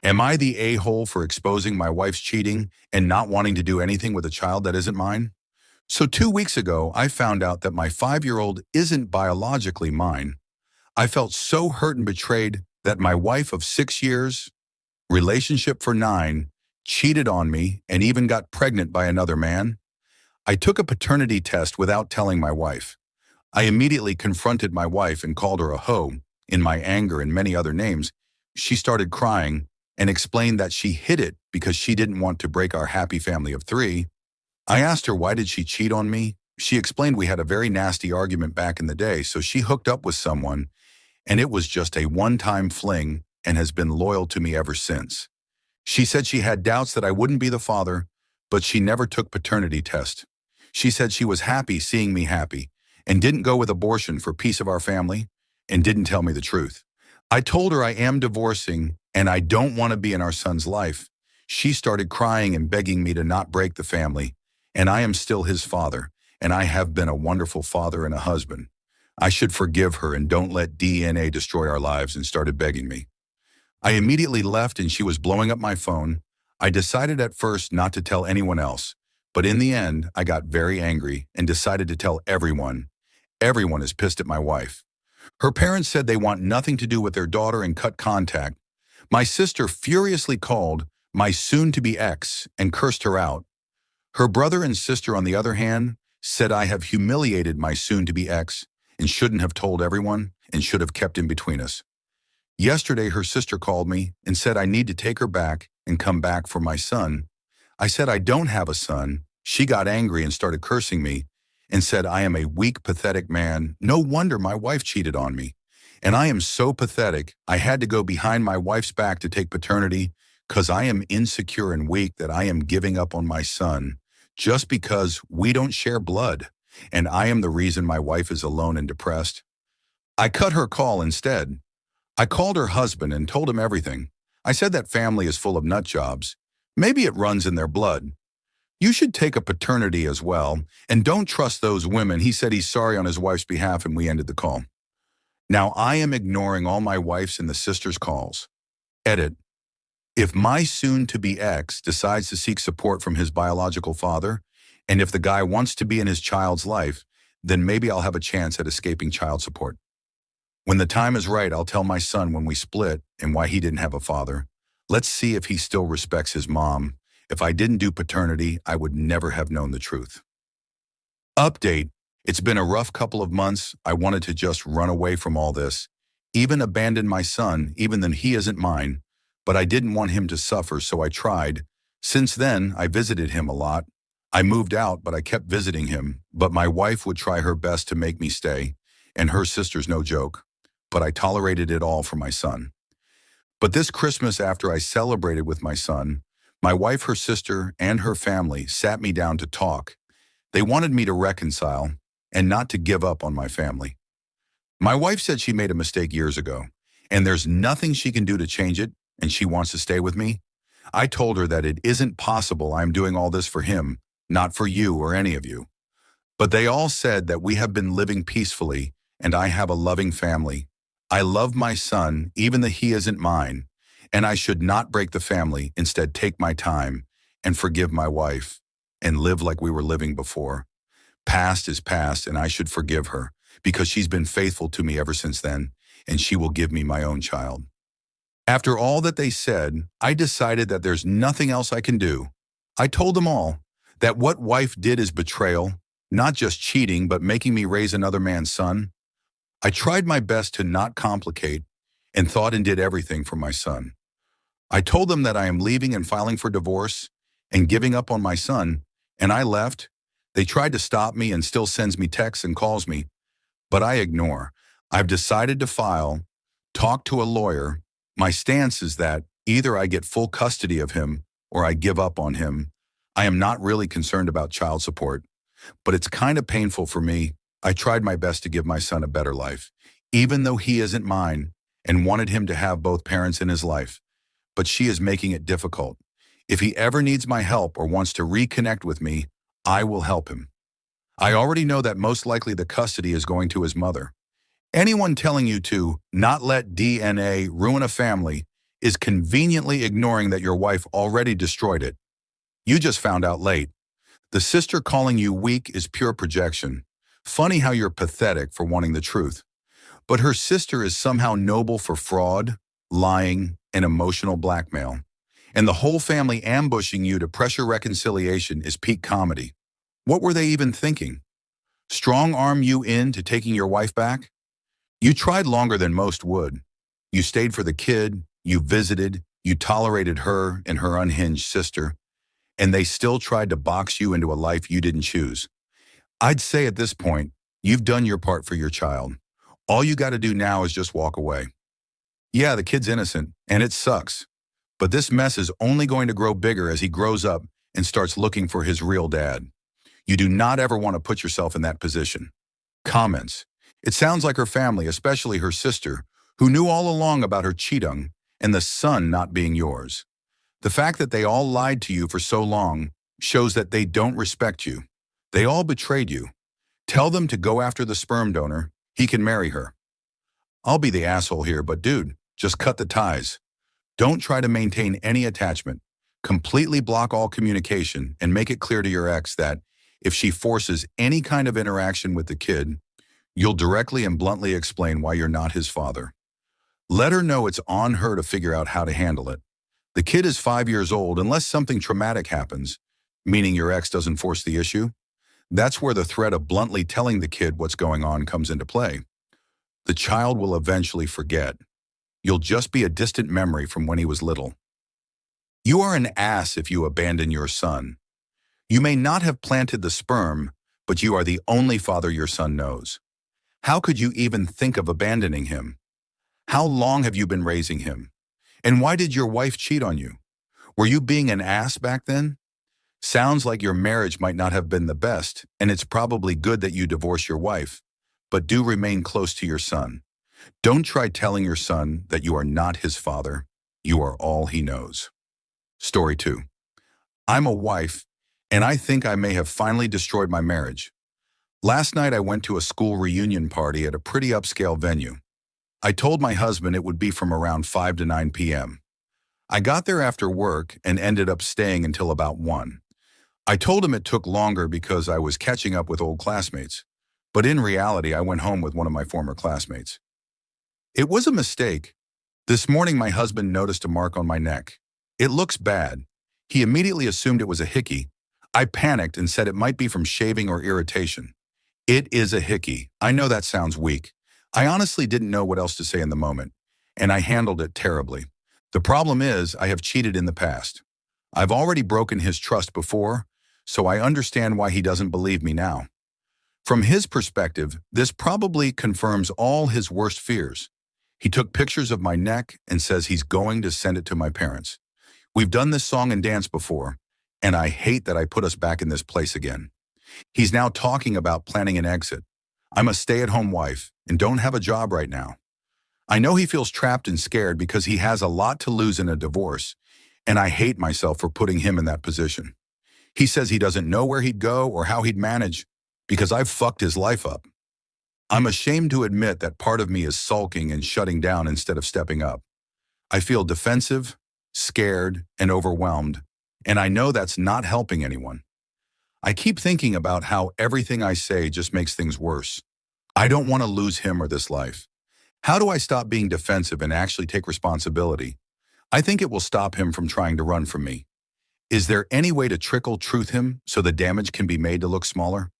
Am I the a-hole for exposing my wife's cheating and not wanting to do anything with a child that isn't mine? So 2 weeks ago, I found out that my 5-year-old isn't biologically mine. I felt so hurt and betrayed that my wife of 6 years, relationship for 9, cheated on me and even got pregnant by another man. I took a paternity test without telling my wife. I immediately confronted my wife and called her a hoe. In my anger and many other names, she started crying and explained that she hid it because she didn't want to break our happy family of 3. I asked her why did she cheat on me. She explained we had a very nasty argument back in the day, so she hooked up with someone, and it was just a one-time fling and has been loyal to me ever since. She said she had doubts that I wouldn't be the father, but she never took paternity test. She said she was happy seeing me happy and didn't go with abortion for peace of our family and didn't tell me the truth. I told her I am divorcing and I don't want to be in our son's life. She started crying and begging me to not break the family, and I am still his father, and I have been a wonderful father and a husband. I should forgive her and don't let DNA destroy our lives, and started begging me. I immediately left and she was blowing up my phone. I decided at first not to tell anyone else, but in the end, I got very angry and decided to tell everyone. Everyone is pissed at my wife. Her parents said they want nothing to do with their daughter and cut contact. My sister furiously called my soon-to-be ex and cursed her out. Her brother and sister, on the other hand, said I have humiliated my soon-to-be ex and shouldn't have told everyone and should have kept in between us. Yesterday, her sister called me and said I need to take her back and come back for my son. I said I don't have a son. She got angry and started cursing me and said I am a weak, pathetic man. No wonder my wife cheated on me. And I am so pathetic, I had to go behind my wife's back to take paternity because I am insecure and weak that I am giving up on my son just because we don't share blood, and I am the reason my wife is alone and depressed. I cut her call instead. I called her husband and told him everything. I said that family is full of nut jobs. Maybe it runs in their blood. You should take a paternity as well, and don't trust those women. He said he's sorry on his wife's behalf, and we ended the call. Now I am ignoring all my wife's and the sister's calls. Edit. If my soon-to-be ex decides to seek support from his biological father, and if the guy wants to be in his child's life, then maybe I'll have a chance at escaping child support. When the time is right, I'll tell my son when we split and why he didn't have a father. Let's see if he still respects his mom. If I didn't do paternity, I would never have known the truth. Update. It's been a rough couple of months. I wanted to just run away from all this, even abandon my son, even though he isn't mine. But I didn't want him to suffer, so I tried. Since then, I visited him a lot. I moved out, but I kept visiting him. But my wife would try her best to make me stay, and her sister's no joke. But I tolerated it all for my son. But this Christmas, after I celebrated with my son, my wife, her sister, and her family sat me down to talk. They wanted me to reconcile and not to give up on my family. My wife said she made a mistake years ago, and there's nothing she can do to change it, and she wants to stay with me. I told her that it isn't possible. I'm doing all this for him, not for you or any of you. But they all said that we have been living peacefully, and I have a loving family. I love my son, even though he isn't mine, and I should not break the family, instead take my time and forgive my wife and live like we were living before. Past is past, and I should forgive her because she's been faithful to me ever since then, and she will give me my own child. After all that they said, I decided that there's nothing else I can do. I told them all that what wife did is betrayal, not just cheating, but making me raise another man's son. I tried my best to not complicate and thought and did everything for my son. I told them that I am leaving and filing for divorce and giving up on my son, and I left. They tried to stop me and still sends me texts and calls me, but I ignore. I've decided to file, talk to a lawyer. My stance is that either I get full custody of him or I give up on him. I am not really concerned about child support, but it's kind of painful for me. I tried my best to give my son a better life, even though he isn't mine, and wanted him to have both parents in his life. But she is making it difficult. If he ever needs my help or wants to reconnect with me, I will help him. I already know that most likely the custody is going to his mother. Anyone telling you to not let DNA ruin a family is conveniently ignoring that your wife already destroyed it. You just found out late. The sister calling you weak is pure projection. Funny how you're pathetic for wanting the truth. But her sister is somehow noble for fraud, lying, and emotional blackmail. And the whole family ambushing you to pressure reconciliation is peak comedy. What were they even thinking? Strong arm you into taking your wife back? You tried longer than most would. You stayed for the kid, you visited, you tolerated her and her unhinged sister, and they still tried to box you into a life you didn't choose. I'd say at this point, you've done your part for your child. All you got to do now is just walk away. Yeah, the kid's innocent, and it sucks. But this mess is only going to grow bigger as he grows up and starts looking for his real dad. You do not ever want to put yourself in that position. Comments. It sounds like her family, especially her sister, who knew all along about her cheating and the son not being yours. The fact that they all lied to you for so long shows that they don't respect you. They all betrayed you. Tell them to go after the sperm donor. He can marry her. I'll be the asshole here, but dude, just cut the ties. Don't try to maintain any attachment. Completely block all communication and make it clear to your ex that if she forces any kind of interaction with the kid, you'll directly and bluntly explain why you're not his father. Let her know it's on her to figure out how to handle it. The kid is 5 years old unless something traumatic happens, meaning your ex doesn't force the issue. That's where the threat of bluntly telling the kid what's going on comes into play. The child will eventually forget. You'll just be a distant memory from when he was little. You are an ass if you abandon your son. You may not have planted the sperm, but you are the only father your son knows. How could you even think of abandoning him? How long have you been raising him? And why did your wife cheat on you? Were you being an ass back then? Sounds like your marriage might not have been the best, and it's probably good that you divorce your wife, but do remain close to your son. Don't try telling your son that you are not his father. You are all he knows. Story 2. I'm a wife, and I think I may have finally destroyed my marriage. Last night I went to a school reunion party at a pretty upscale venue. I told my husband it would be from around 5 to 9 p.m. I got there after work and ended up staying until about 1. I told him it took longer because I was catching up with old classmates, but in reality I went home with one of my former classmates. It was a mistake. This morning my husband noticed a mark on my neck. It looks bad. He immediately assumed it was a hickey. I panicked and said it might be from shaving or irritation. It is a hickey. I know that sounds weak. I honestly didn't know what else to say in the moment, and I handled it terribly. The problem is I have cheated in the past. I've already broken his trust before, so I understand why he doesn't believe me now. From his perspective, this probably confirms all his worst fears. He took pictures of my neck and says he's going to send it to my parents. We've done this song and dance before, and I hate that I put us back in this place again. He's now talking about planning an exit. I'm a stay-at-home wife and don't have a job right now. I know he feels trapped and scared because he has a lot to lose in a divorce, and I hate myself for putting him in that position. He says he doesn't know where he'd go or how he'd manage because I've fucked his life up. I'm ashamed to admit that part of me is sulking and shutting down instead of stepping up. I feel defensive, scared, and overwhelmed, and I know that's not helping anyone. I keep thinking about how everything I say just makes things worse. I don't want to lose him or this life. How do I stop being defensive and actually take responsibility? I think it will stop him from trying to run from me. Is there any way to trickle truth him so the damage can be made to look smaller?